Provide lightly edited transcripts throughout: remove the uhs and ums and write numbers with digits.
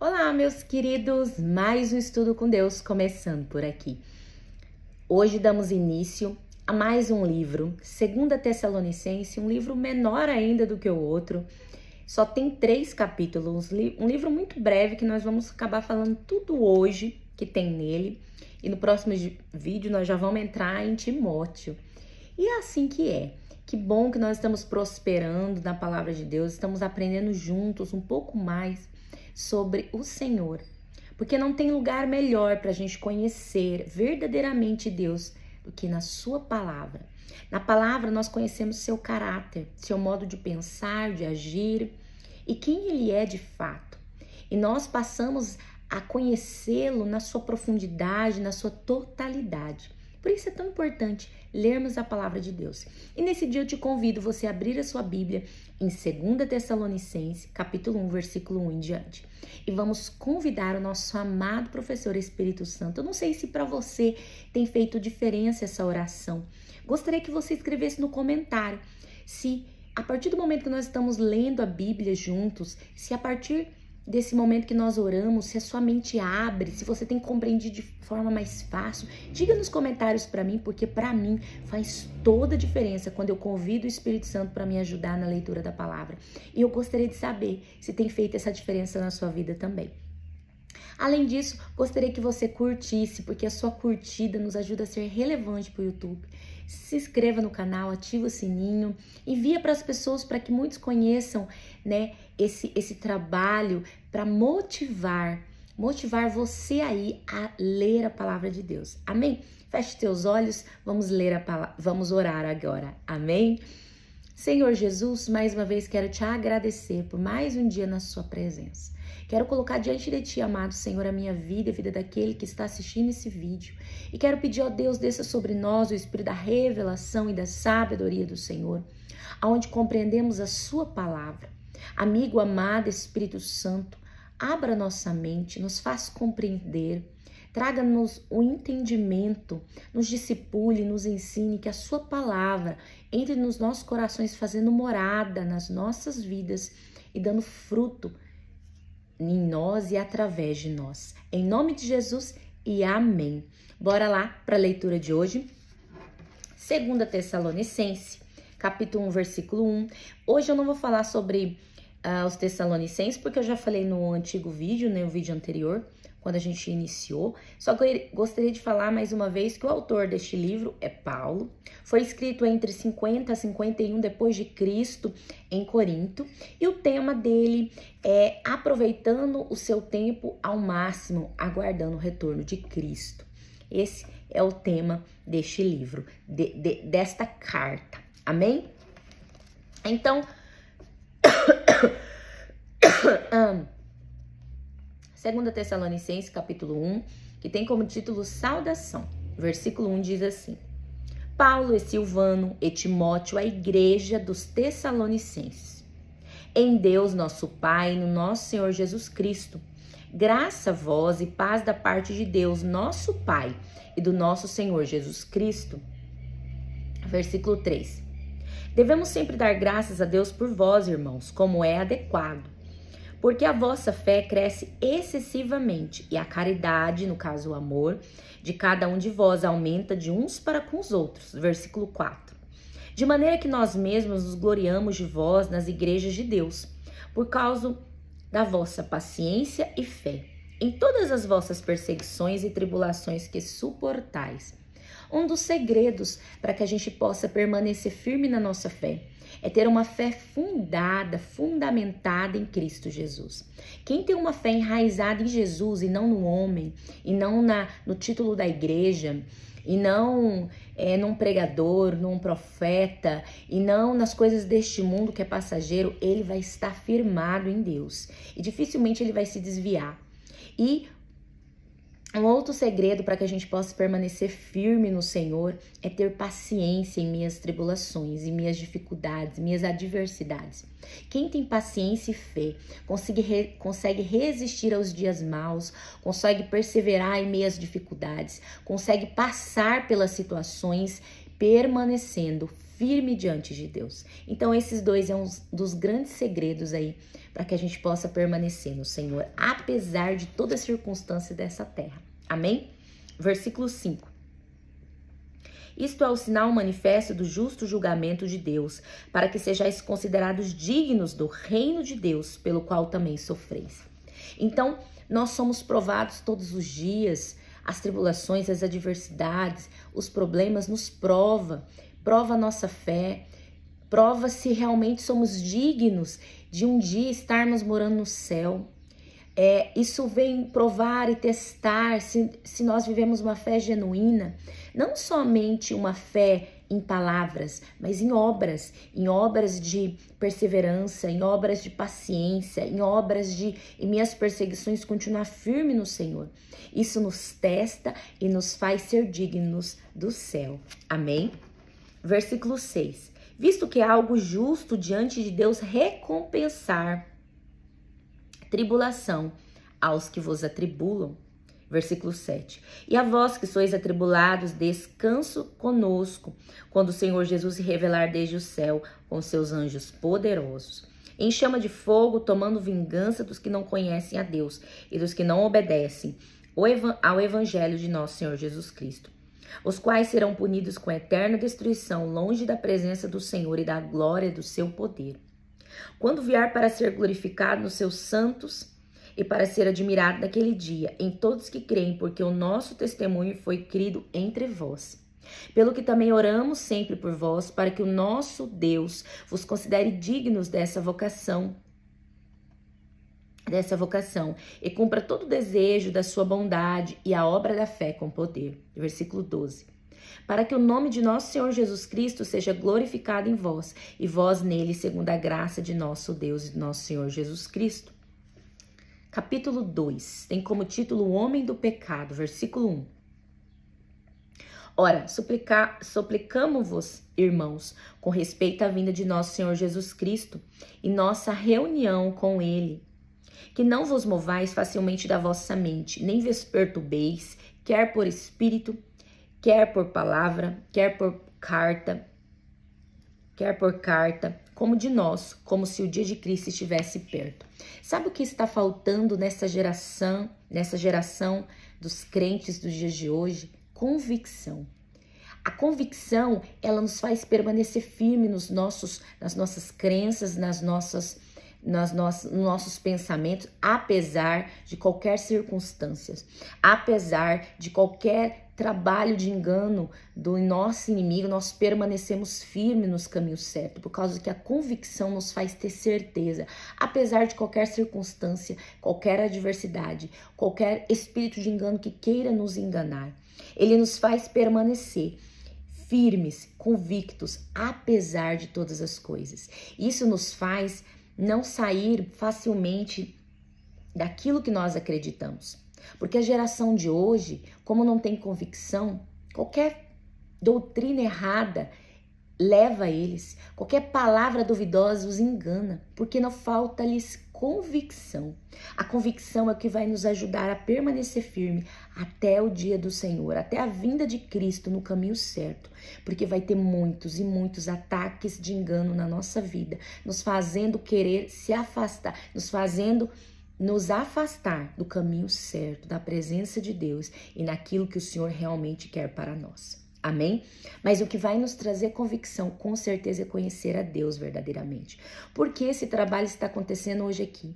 Olá, meus queridos, mais um estudo com Deus começando por aqui. Hoje damos início a mais um livro, 2 Tessalonicenses, um livro menor ainda do que o outro. Só tem 3 capítulos, um livro muito breve que nós vamos acabar falando tudo hoje que tem nele. E no próximo vídeo nós já vamos entrar em Timóteo. E é assim que é. Que bom que nós estamos prosperando na palavra de Deus, estamos aprendendo juntos um pouco mais sobre o Senhor. Porque não tem lugar melhor para a gente conhecer verdadeiramente Deus do que na sua palavra. Na palavra nós conhecemos seu caráter, seu modo de pensar, de agir e quem ele é de fato. E nós passamos a conhecê-lo na sua profundidade, na sua totalidade. Por isso é tão importante lermos a palavra de Deus. E nesse dia eu te convido você a abrir a sua Bíblia em 2 Tessalonicenses, capítulo 1, versículo 1 em diante. E vamos convidar o nosso amado professor Espírito Santo. Eu não sei se para você tem feito diferença essa oração. Gostaria que você escrevesse no comentário se a partir do momento que nós estamos lendo a Bíblia juntos, se a partir desse momento que nós oramos, se a sua mente abre, se você tem compreendido de forma mais fácil, diga nos comentários para mim, porque para mim faz toda a diferença quando eu convido o Espírito Santo para me ajudar na leitura da palavra. E eu gostaria de saber se tem feito essa diferença na sua vida também. Além disso, gostaria que você curtisse, porque a sua curtida nos ajuda a ser relevante para o YouTube. Se inscreva no canal, ativa o sininho, envia para as pessoas para que muitos conheçam, né, esse trabalho para motivar você aí a ler a palavra de Deus. Amém? Feche teus olhos, vamos ler a palavra, vamos orar agora. Amém? Senhor Jesus, mais uma vez quero te agradecer por mais um dia na sua presença. Quero colocar diante de ti, amado Senhor, a minha vida, a vida daquele que está assistindo esse vídeo. E quero pedir, ó Deus, desça sobre nós o Espírito da revelação e da sabedoria do Senhor, aonde compreendemos a sua palavra. Amigo amado Espírito Santo, abra nossa mente, nos faça compreender, traga-nos o entendimento, nos discipule, nos ensine, que a sua palavra entre nos nossos corações, fazendo morada nas nossas vidas e dando fruto em nós e através de nós. Em nome de Jesus e amém. Bora lá para a leitura de hoje. 2 Tessalonicenses, capítulo 1, versículo 1. Hoje eu não vou falar sobre os Tessalonicenses, porque eu já falei no antigo vídeo, né, o vídeo anterior, quando a gente iniciou. Só que eu gostaria de falar mais uma vez que o autor deste livro é Paulo. Foi escrito entre 50 a 51 depois de Cristo em Corinto. E o tema dele é aproveitando o seu tempo ao máximo, aguardando o retorno de Cristo. Esse é o tema deste livro, desta carta. Amém? Então, 2 Tessalonicenses, capítulo 1, que tem como título Saudação. Versículo 1 diz assim: Paulo e Silvano e Timóteo, a igreja dos Tessalonicenses. Em Deus, nosso Pai, no nosso Senhor Jesus Cristo, graça a vós e paz da parte de Deus, nosso Pai, e do nosso Senhor Jesus Cristo. Versículo 3. Devemos sempre dar graças a Deus por vós, irmãos, como é adequado, porque a vossa fé cresce excessivamente e a caridade, no caso o amor, de cada um de vós aumenta de uns para com os outros. Versículo 4. De maneira que nós mesmos nos gloriamos de vós nas igrejas de Deus, por causa da vossa paciência e fé, em todas as vossas perseguições e tribulações que suportais. Um dos segredos para que a gente possa permanecer firme na nossa fé é ter uma fé fundamentada em Cristo Jesus. Quem tem uma fé enraizada em Jesus e não no homem, e não no título da igreja, e não num pregador, num profeta, e não nas coisas deste mundo que é passageiro, ele vai estar firmado em Deus. E dificilmente ele vai se desviar. E um outro segredo para que a gente possa permanecer firme no Senhor é ter paciência em minhas tribulações, em minhas dificuldades, minhas adversidades. Quem tem paciência e fé consegue resistir aos dias maus, consegue perseverar em meias dificuldades, consegue passar pelas situações permanecendo firme diante de Deus. Então esses dois é um dos grandes segredos aí para que a gente possa permanecer no Senhor, apesar de toda circunstância dessa terra. Amém? Versículo 5. Isto é o sinal manifesto do justo julgamento de Deus, para que sejais considerados dignos do reino de Deus, pelo qual também sofreis. Então, nós somos provados todos os dias. As tribulações, as adversidades, os problemas nos prova a nossa fé, prova se realmente somos dignos de um dia estarmos morando no céu. Isso vem provar e testar se nós vivemos uma fé genuína, não somente uma fé em palavras, mas em obras de perseverança, em obras de paciência, em obras de, em minhas perseguições, continuar firme no Senhor. Isso nos testa e nos faz ser dignos do céu. Amém? Versículo 6. Visto que é algo justo diante de Deus recompensar tribulação aos que vos atribulam. Versículo 7. E a vós que sois atribulados, descanso conosco, quando o Senhor Jesus se revelar desde o céu com seus anjos poderosos, em chama de fogo, tomando vingança dos que não conhecem a Deus e dos que não obedecem ao evangelho de nosso Senhor Jesus Cristo, os quais serão punidos com eterna destruição, longe da presença do Senhor e da glória do seu poder, quando vier para ser glorificado nos seus santos e para ser admirado naquele dia em todos que creem, porque o nosso testemunho foi crido entre vós. Pelo que também oramos sempre por vós, para que o nosso Deus vos considere dignos dessa vocação e cumpra todo o desejo da sua bondade e a obra da fé com poder. Versículo 12. Para que o nome de nosso Senhor Jesus Cristo seja glorificado em vós, e vós nele, segundo a graça de nosso Deus e nosso Senhor Jesus Cristo. Capítulo 2, tem como título O Homem do Pecado, versículo 1. Ora, suplicamo-vos, irmãos, com respeito à vinda de nosso Senhor Jesus Cristo e nossa reunião com ele, que não vos movais facilmente da vossa mente, nem vos perturbeis, quer por espírito, quer por palavra, quer por carta, como de nós, como se o dia de Cristo estivesse perto. Sabe o que está faltando nessa geração dos crentes dos dias de hoje? Convicção. A convicção, ela nos faz permanecer firme nas nossas crenças, nos nossos pensamentos, apesar de qualquer circunstância, apesar de qualquer trabalho de engano do nosso inimigo, nós permanecemos firmes nos caminhos certos, por causa que a convicção nos faz ter certeza, apesar de qualquer circunstância, qualquer adversidade, qualquer espírito de engano que queira nos enganar. Ele nos faz permanecer firmes, convictos, apesar de todas as coisas. Isso nos faz não sair facilmente daquilo que nós acreditamos. Porque a geração de hoje, como não tem convicção, qualquer doutrina errada leva a eles, qualquer palavra duvidosa os engana, porque não falta-lhes convicção. A convicção é o que vai nos ajudar a permanecer firme até o dia do Senhor, até a vinda de Cristo no caminho certo, porque vai ter muitos e muitos ataques de engano na nossa vida, nos fazendo querer se afastar, nos afastar do caminho certo, da presença de Deus e naquilo que o Senhor realmente quer para nós. Amém? Mas o que vai nos trazer convicção, com certeza, é conhecer a Deus verdadeiramente. Por que esse trabalho está acontecendo hoje aqui?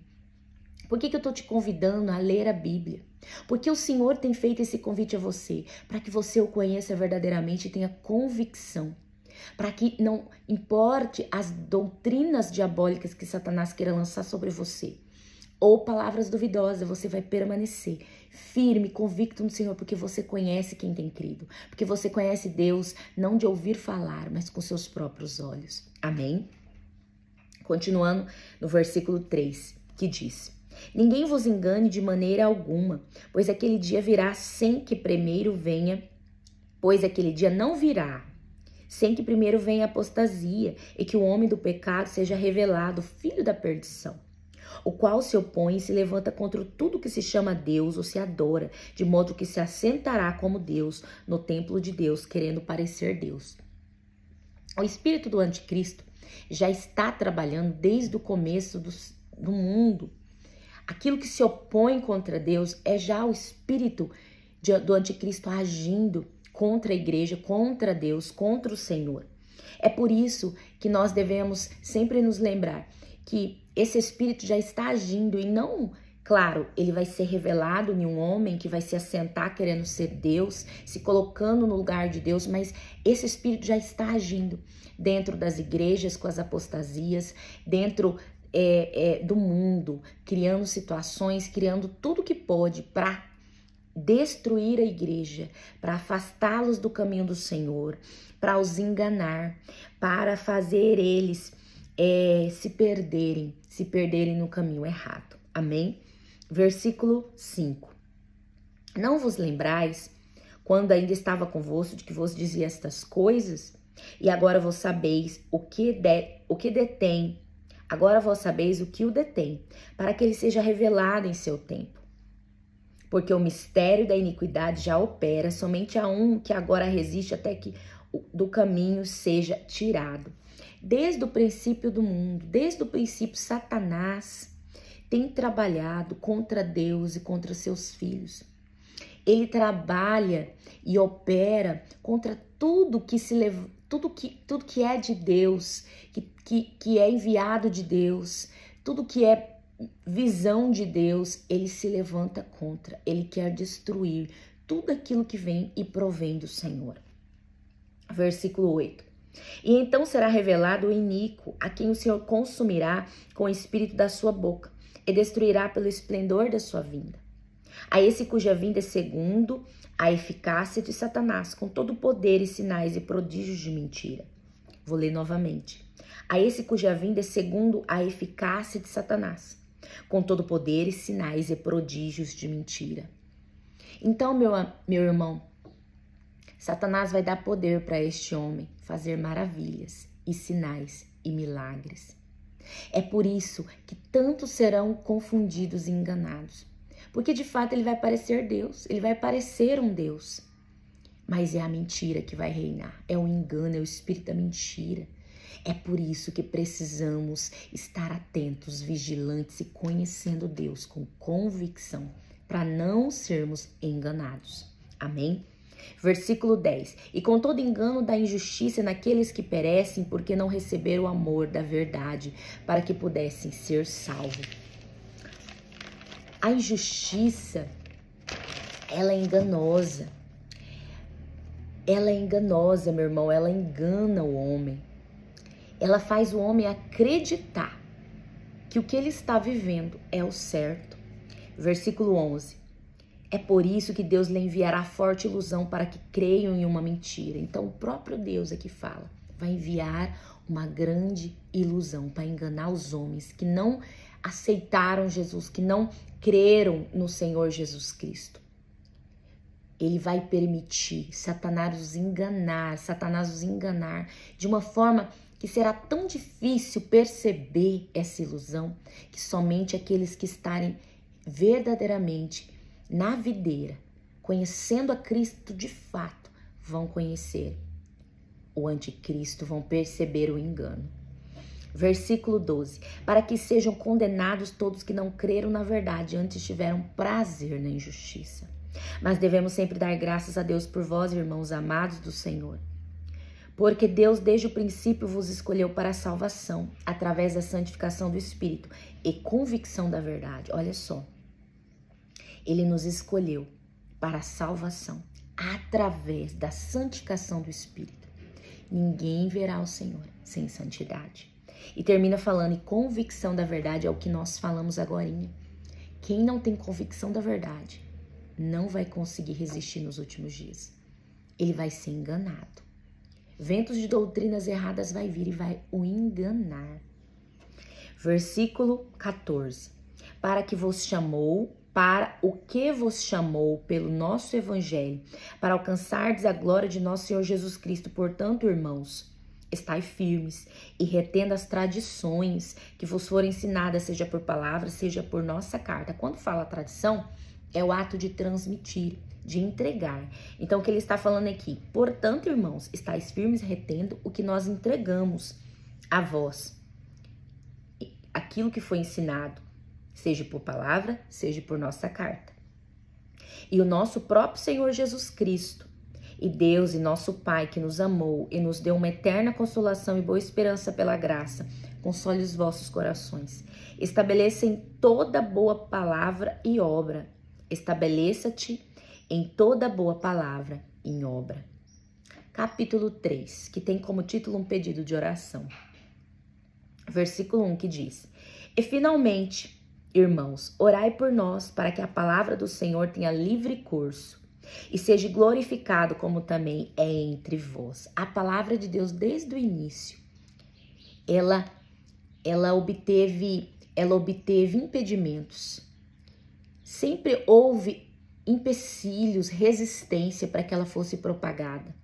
Por que eu estou te convidando a ler a Bíblia? Porque o Senhor tem feito esse convite a você, para que você o conheça verdadeiramente e tenha convicção. Para que não importe as doutrinas diabólicas que Satanás queira lançar sobre você, ou palavras duvidosas, você vai permanecer firme, convicto no Senhor, porque você conhece quem tem crido, porque você conhece Deus, não de ouvir falar, mas com seus próprios olhos. Amém? Continuando no versículo 3, que diz: ninguém vos engane de maneira alguma, pois aquele dia virá sem que primeiro venha, pois aquele dia não virá, sem que primeiro venha a apostasia, e que o homem do pecado seja revelado, filho da perdição, o qual se opõe e se levanta contra tudo que se chama Deus ou se adora, de modo que se assentará como Deus no templo de Deus, querendo parecer Deus. O espírito do anticristo já está trabalhando desde o começo do mundo. Aquilo que se opõe contra Deus é já o espírito do anticristo agindo contra a igreja, contra Deus, contra o Senhor. É por isso que nós devemos sempre nos lembrar que esse espírito já está agindo e não, claro, ele vai ser revelado em um homem que vai se assentar querendo ser Deus, se colocando no lugar de Deus, mas esse espírito já está agindo dentro das igrejas com as apostasias, dentro do mundo, criando situações, criando tudo que pode para destruir a igreja, para afastá-los do caminho do Senhor, para os enganar, para fazer eles se perderem no caminho errado. Amém? Versículo 5. Não vos lembrais, quando ainda estava convosco, de que vos dizia estas coisas? E agora vos sabeis o que detém. Agora vós sabeis o que o detém, para que ele seja revelado em seu tempo. Porque o mistério da iniquidade já opera, somente há um que agora resiste até que do caminho seja tirado. Desde o princípio do mundo, desde o princípio, Satanás tem trabalhado contra Deus e contra seus filhos. Ele trabalha e opera contra tudo que tudo que é de Deus, que é enviado de Deus, tudo que é visão de Deus, ele se levanta contra, ele quer destruir tudo aquilo que vem e provém do Senhor. Versículo 8. E então será revelado o iníquo, a quem o Senhor consumirá com o espírito da sua boca e destruirá pelo esplendor da sua vinda. A esse cuja vinda é segundo a eficácia de Satanás, com todo o poder e sinais e prodígios de mentira. Vou ler novamente. A esse cuja vinda é segundo a eficácia de Satanás, com todo o poder e sinais e prodígios de mentira. Então, meu irmão, Satanás vai dar poder para este homem fazer maravilhas e sinais e milagres. É por isso que tantos serão confundidos e enganados. Porque de fato ele vai parecer Deus, ele vai parecer um Deus. Mas é a mentira que vai reinar, é o engano, é o espírito da mentira. É por isso que precisamos estar atentos, vigilantes e conhecendo Deus com convicção, para não sermos enganados. Amém? Versículo 10. E com todo engano da injustiça naqueles que perecem, porque não receberam o amor da verdade, para que pudessem ser salvos. A injustiça, ela é enganosa. Ela é enganosa, meu irmão, ela engana o homem. Ela faz o homem acreditar que o que ele está vivendo é o certo. Versículo 11. É por isso que Deus lhe enviará forte ilusão para que creiam em uma mentira. Então o próprio Deus é que fala. Vai enviar uma grande ilusão para enganar os homens que não aceitaram Jesus, que não creram no Senhor Jesus Cristo. Ele vai permitir Satanás os enganar de uma forma que será tão difícil perceber essa ilusão, que somente aqueles que estarem verdadeiramente na videira, conhecendo a Cristo de fato, vão conhecer o anticristo, vão perceber o engano. Versículo 12. Para que sejam condenados todos que não creram na verdade, antes tiveram prazer na injustiça. Mas devemos sempre dar graças a Deus por vós, irmãos amados do Senhor. Porque Deus desde o princípio vos escolheu para a salvação, através da santificação do Espírito e convicção da verdade. Olha só. Ele nos escolheu para a salvação, através da santificação do Espírito. Ninguém verá o Senhor sem santidade. E termina falando, e convicção da verdade é o que nós falamos agorinha. Quem não tem convicção da verdade não vai conseguir resistir nos últimos dias. Ele vai ser enganado. Ventos de doutrinas erradas vai vir e vai o enganar. Versículo 14. Para o que vos chamou pelo nosso evangelho, para alcançardes a glória de nosso Senhor Jesus Cristo. Portanto, irmãos, estai firmes e retendo as tradições que vos foram ensinadas, seja por palavra, seja por nossa carta. Quando fala tradição, é o ato de transmitir, de entregar. Então, o que ele está falando aqui? Portanto, irmãos, estais firmes retendo o que nós entregamos a vós. aquilo que foi ensinado, seja por palavra, seja por nossa carta. E o nosso próprio Senhor Jesus Cristo, e Deus e nosso Pai que nos amou e nos deu uma eterna consolação e boa esperança pela graça, console os vossos corações. Estabeleça em toda boa palavra e obra. Estabeleça-te em toda boa palavra e obra. Capítulo 3, que tem como título um pedido de oração. Versículo 1 que diz: E finalmente, irmãos, orai por nós para que a palavra do Senhor tenha livre curso e seja glorificado como também é entre vós. A palavra de Deus desde o início, ela obteve impedimentos. Sempre houve empecilhos, resistência para que ela fosse propagada.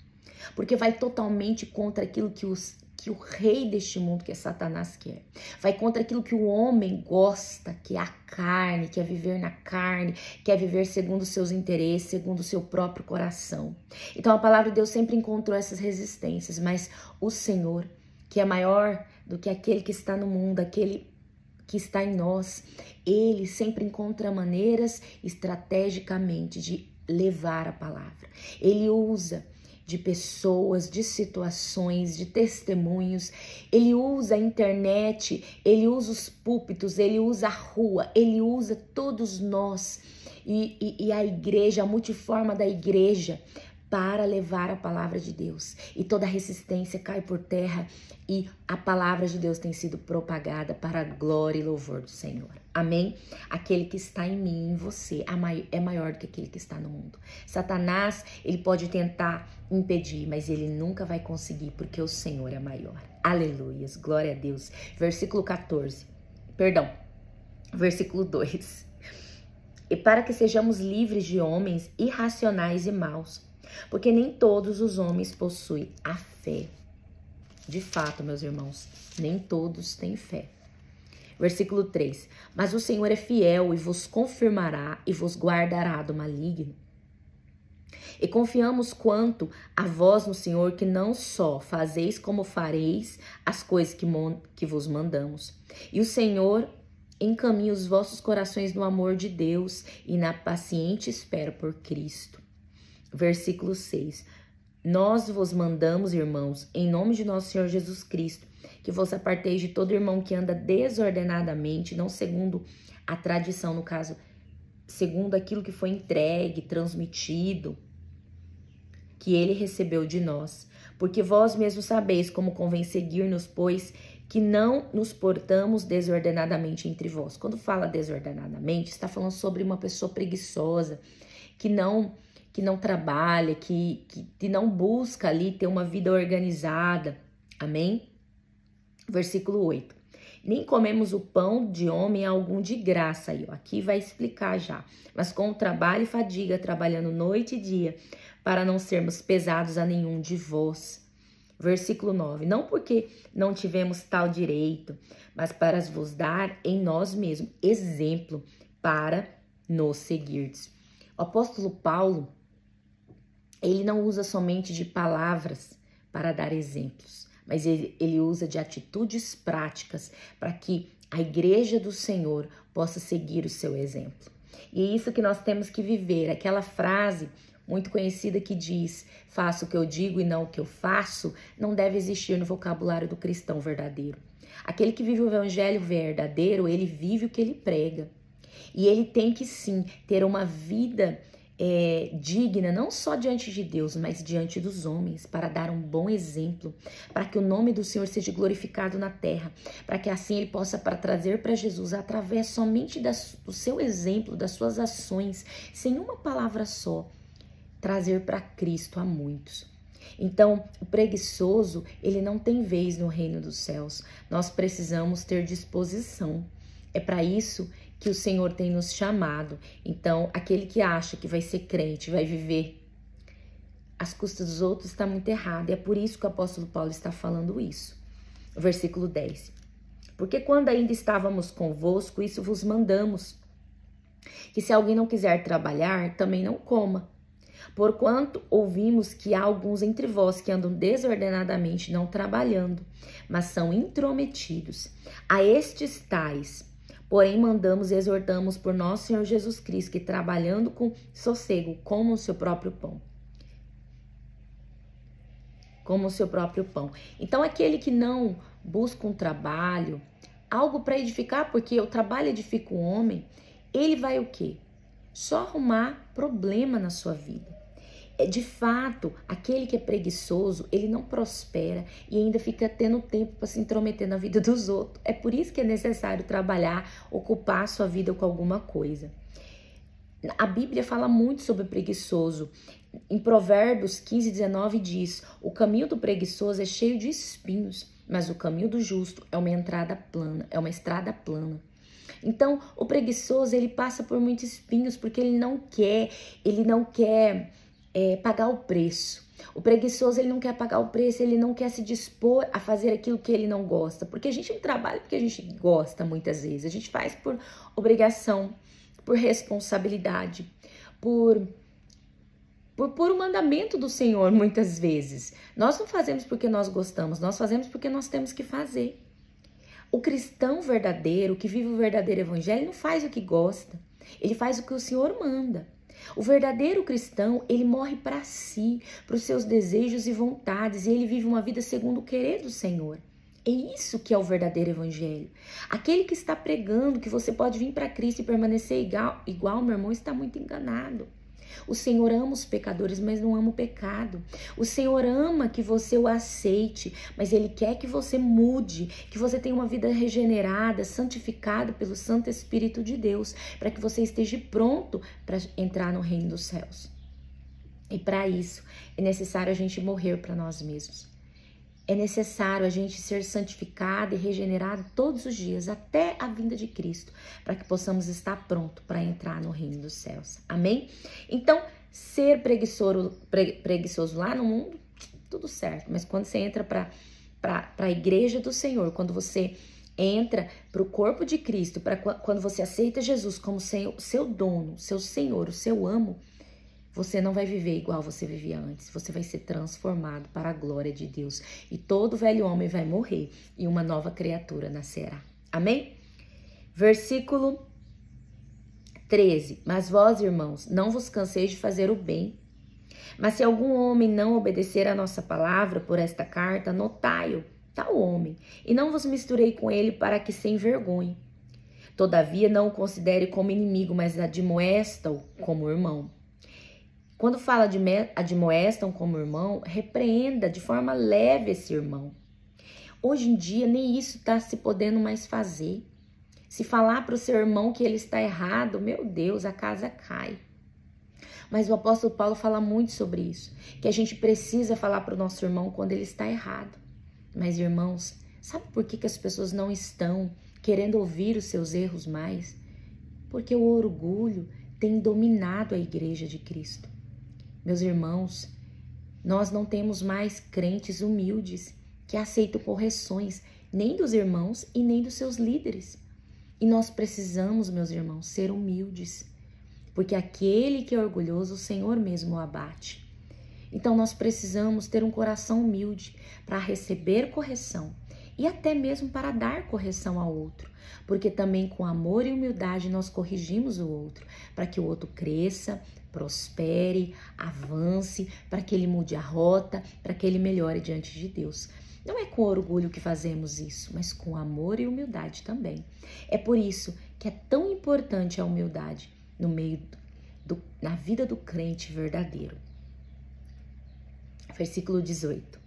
Porque vai totalmente contra aquilo que o rei deste mundo, que é Satanás, quer. Vai contra aquilo que o homem gosta, que é a carne, quer viver na carne, quer viver segundo os seus interesses, segundo o seu próprio coração. Então a palavra de Deus sempre encontrou essas resistências, mas o Senhor, que é maior do que aquele que está no mundo, aquele que está em nós, ele sempre encontra maneiras estrategicamente de levar a palavra. Ele usa de pessoas, de situações, de testemunhos, ele usa a internet, ele usa os púlpitos, ele usa a rua, ele usa todos nós e a igreja, a multiforma da igreja, para levar a palavra de Deus. E toda resistência cai por terra e a palavra de Deus tem sido propagada para a glória e louvor do Senhor. Amém? Aquele que está em mim e em você é maior do que aquele que está no mundo. Satanás, ele pode tentar impedir, mas ele nunca vai conseguir, porque o Senhor é maior. Aleluias, glória a Deus. Versículo 2. E para que sejamos livres de homens irracionais e maus, porque nem todos os homens possuem a fé. De fato, meus irmãos, nem todos têm fé. Versículo 3. Mas o Senhor é fiel e vos confirmará e vos guardará do maligno. E confiamos quanto a vós no Senhor, que não só fazeis como fareis as coisas que vos mandamos. E o Senhor encaminha os vossos corações no amor de Deus e na paciente espera por Cristo. Versículo 6. Nós vos mandamos, irmãos, em nome de nosso Senhor Jesus Cristo, que vos aparteis de todo irmão que anda desordenadamente, não segundo a tradição, no caso, segundo aquilo que foi entregue, transmitido, que ele recebeu de nós. Porque vós mesmos sabeis como convém seguir-nos, pois que não nos portamos desordenadamente entre vós. Quando fala desordenadamente, está falando sobre uma pessoa preguiçosa, que não trabalha, que não busca ali ter uma vida organizada. Amém? Versículo 8. Nem comemos o pão de homem algum de graça. Aí, ó, aqui vai explicar já. Mas com o trabalho e fadiga, trabalhando noite e dia, para não sermos pesados a nenhum de vós. Versículo 9. Não porque não tivemos tal direito, mas para vos dar em nós mesmos exemplo para nos seguirdes. O apóstolo Paulo, ele não usa somente de palavras para dar exemplos, mas ele usa de atitudes práticas para que a igreja do Senhor possa seguir o seu exemplo. E é isso que nós temos que viver. Aquela frase muito conhecida que diz: faço o que eu digo e não o que eu faço, não deve existir no vocabulário do cristão verdadeiro. Aquele que vive o evangelho verdadeiro, ele vive o que ele prega. E ele tem que sim ter uma vida digna, não só diante de Deus, mas diante dos homens, para dar um bom exemplo, para que o nome do Senhor seja glorificado na terra, para que assim ele possa trazer para Jesus, através somente do seu exemplo, das suas ações, sem uma palavra só, trazer para Cristo a muitos. Então, o preguiçoso, ele não tem vez no reino dos céus. Nós precisamos ter disposição. É para isso que o Senhor tem nos chamado. Então, aquele que acha que vai ser crente, vai viver às custas dos outros, está muito errado. E é por isso que o apóstolo Paulo está falando isso. Versículo 10. Porque quando ainda estávamos convosco, isso vos mandamos, que se alguém não quiser trabalhar, também não coma. Porquanto ouvimos que há alguns entre vós que andam desordenadamente, não trabalhando, mas são intrometidos. A estes tais, porém, mandamos e exortamos por nosso Senhor Jesus Cristo, que trabalhando com sossego, comam o seu próprio pão. Como o seu próprio pão. Então, aquele que não busca um trabalho, algo para edificar, porque o trabalho edifica o homem, ele vai o quê? Só arrumar problema na sua vida. De fato, aquele que é preguiçoso, ele não prospera e ainda fica tendo tempo para se intrometer na vida dos outros. É por isso que é necessário trabalhar, ocupar a sua vida com alguma coisa. A Bíblia fala muito sobre preguiçoso. Em Provérbios 15, 19 diz: o caminho do preguiçoso é cheio de espinhos, mas o caminho do justo é uma entrada plana, é uma estrada plana. Então, o preguiçoso, ele passa por muitos espinhos porque ele não quer pagar o preço. O preguiçoso, ele não quer pagar o preço, ele não quer se dispor a fazer aquilo que ele não gosta. Porque a gente não trabalha porque a gente gosta muitas vezes. A gente faz por obrigação, por responsabilidade, por um mandamento do Senhor muitas vezes. Nós não fazemos porque nós gostamos, nós fazemos porque nós temos que fazer. O cristão verdadeiro, que vive o verdadeiro evangelho, não faz o que gosta. Ele faz o que o Senhor manda. O verdadeiro cristão, ele morre para si, para os seus desejos e vontades, e ele vive uma vida segundo o querer do Senhor. É isso que é o verdadeiro evangelho. Aquele que está pregando que você pode vir para Cristo e permanecer igual, meu irmão, está muito enganado. O Senhor ama os pecadores, mas não ama o pecado. O Senhor ama que você o aceite, mas Ele quer que você mude, que você tenha uma vida regenerada, santificada pelo Santo Espírito de Deus, para que você esteja pronto para entrar no reino dos céus. E para isso é necessário a gente morrer para nós mesmos. É necessário a gente ser santificado e regenerado todos os dias, até a vinda de Cristo, para que possamos estar pronto para entrar no reino dos céus. Amém? Então, ser preguiçoso lá no mundo, tudo certo. Mas quando você entra para a igreja do Senhor, quando você entra para o corpo de Cristo, quando você aceita Jesus como seu dono, seu Senhor, o seu amo, você não vai viver igual você vivia antes. Você vai ser transformado para a glória de Deus. E todo velho homem vai morrer e uma nova criatura nascerá. Amém? Versículo 13. Mas vós, irmãos, não vos canseis de fazer o bem. Mas se algum homem não obedecer a nossa palavra por esta carta, notai-o, tal homem, e não vos misturei com ele para que se envergonhe. Todavia, não o considere como inimigo, mas admoesta-o como irmão. Quando fala de admoestam como irmão, repreenda de forma leve esse irmão. Hoje em dia, nem isso está se podendo mais fazer. Se falar para o seu irmão que ele está errado, meu Deus, a casa cai. Mas o apóstolo Paulo fala muito sobre isso, que a gente precisa falar para o nosso irmão quando ele está errado. Mas, irmãos, sabe por que as pessoas não estão querendo ouvir os seus erros mais? Porque o orgulho tem dominado a igreja de Cristo. Meus irmãos, nós não temos mais crentes humildes que aceitam correções nem dos irmãos e nem dos seus líderes. E nós precisamos, meus irmãos, ser humildes, porque aquele que é orgulhoso, o Senhor mesmo o abate. Então nós precisamos ter um coração humilde para receber correção e até mesmo para dar correção ao outro, porque também com amor e humildade nós corrigimos o outro, para que o outro cresça, prospere, avance, para que ele mude a rota, para que ele melhore diante de Deus. Não é com orgulho que fazemos isso, mas com amor e humildade também. É por isso que é tão importante a humildade na vida do crente verdadeiro. Versículo 18.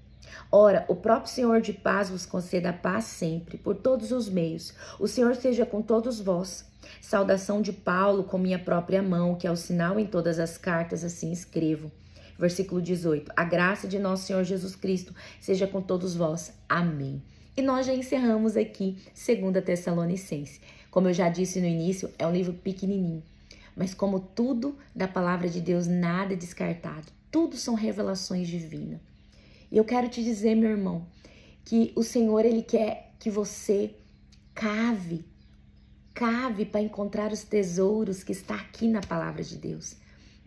Ora, o próprio Senhor de paz vos conceda a paz sempre, por todos os meios. O Senhor seja com todos vós. Saudação de Paulo com minha própria mão, que é o sinal em todas as cartas, assim escrevo. Versículo 18. A graça de nosso Senhor Jesus Cristo seja com todos vós. Amém. E nós já encerramos aqui 2 Tessalonicenses. Como eu já disse no início, é um livro pequenininho. Mas como tudo da palavra de Deus, nada é descartado. Tudo são revelações divinas. E eu quero te dizer, meu irmão, que o Senhor, Ele quer que você cave para encontrar os tesouros que está aqui na palavra de Deus.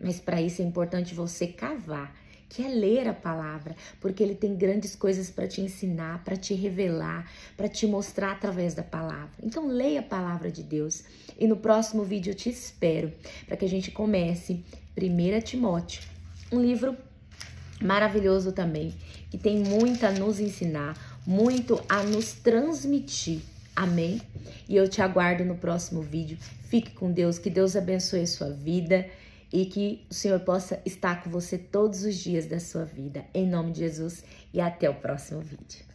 Mas para isso é importante você cavar, que é ler a palavra, porque ele tem grandes coisas para te ensinar, para te revelar, para te mostrar através da palavra. Então leia a palavra de Deus e no próximo vídeo eu te espero para que a gente comece 1 Timóteo, um livro maravilhoso também, que tem muito a nos ensinar, muito a nos transmitir. Amém? E eu te aguardo no próximo vídeo. Fique com Deus, que Deus abençoe a sua vida e que o Senhor possa estar com você todos os dias da sua vida. Em nome de Jesus e até o próximo vídeo.